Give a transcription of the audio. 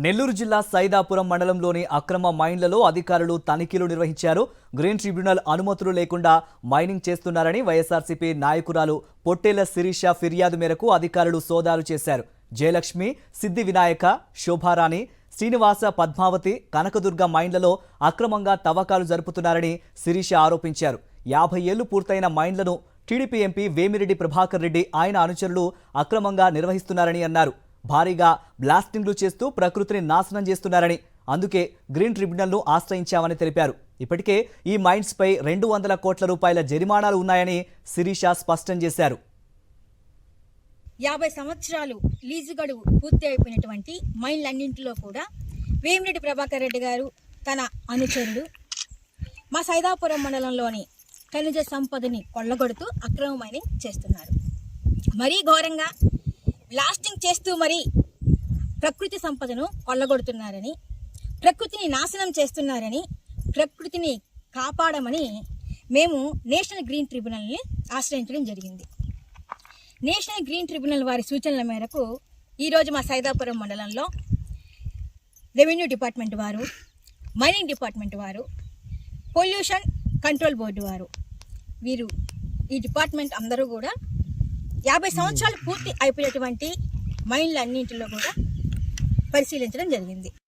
నెల్లూరు జిల్లా సైదాపురం మండలంలోని అక్రమ మైన్లలో అధికారులు తనిఖీలు నిర్వహించారు. గ్రీన్ ట్రిబ్యునల్ అనుమతులు లేకుండా మైనింగ్ చేస్తున్నారని వైఎస్ఆర్సీపీ నాయకురాలు పొట్టేళ్ల శిరీష ఫిర్యాదు మేరకు అధికారులు సోదాలు చేశారు. జయలక్ష్మి, సిద్ధి వినాయక, శోభారాణి, శ్రీనివాస, పద్మావతి, కనకదుర్గ మైన్లలో అక్రమంగా తవ్వకాలు జరుపుతున్నారని శిరీష ఆరోపించారు. 50 ఏళ్లు పూర్తయిన మైన్లను టీడీపీ ఎంపీ వేమిరెడ్డి ప్రభాకర్ రెడ్డి ఆయన అనుచరులు అక్రమంగా నిర్వహిస్తున్నారని అన్నారు. భారీగా బ్లాస్టింగ్లు చేస్తూ ప్రకృతిని నాశనం చేస్తున్నారని, అందుకే గ్రీన్ ట్రిబ్యునల్ను ఆశ్రయించామని తెలిపారు. ఇప్పటికే ఈ మైన్స్ పై 200 కోట్ల రూపాయల జరిమానాలు ఉన్నాయని శిరీష స్పష్టం చేశారు. 50 సంవత్సరాలు లీజు గడువు పూర్తి అయిపోయినటువంటి మైన్లన్నింటిలో కూడా వేమిరెడ్డి ప్రభాకర్ రెడ్డి గారు తన అనుచరులు మా సైదాపురం మండలంలోని ఖనిజ సంపదని కొల్లగొడుతూ అక్రమ మైనింగ్ చేస్తున్నారు. మరీ ఘోరంగా బ్లాస్టింగ్ చేస్తూ మరీ ప్రకృతి సంపదను కొల్లగొడుతున్నారని, ప్రకృతిని నాశనం చేస్తున్నారని, ప్రకృతిని కాపాడమని మేము నేషనల్ గ్రీన్ ట్రిబ్యునల్ని ఆశ్రయించడం జరిగింది. నేషనల్ గ్రీన్ ట్రిబ్యునల్ వారి సూచనల మేరకు ఈరోజు మా సైదాపురం మండలంలో రెవెన్యూ డిపార్ట్మెంట్ వారు, మైనింగ్ డిపార్ట్మెంట్ వారు, పొల్యూషన్ కంట్రోల్ బోర్డు వారు, వీరు ఈ డిపార్ట్మెంట్ అందరూ కూడా 50 సంవత్సరాలు పూర్తి అయిపోయినటువంటి మైన్లన్నింటిలో కూడా పరిశీలించడం జరిగింది.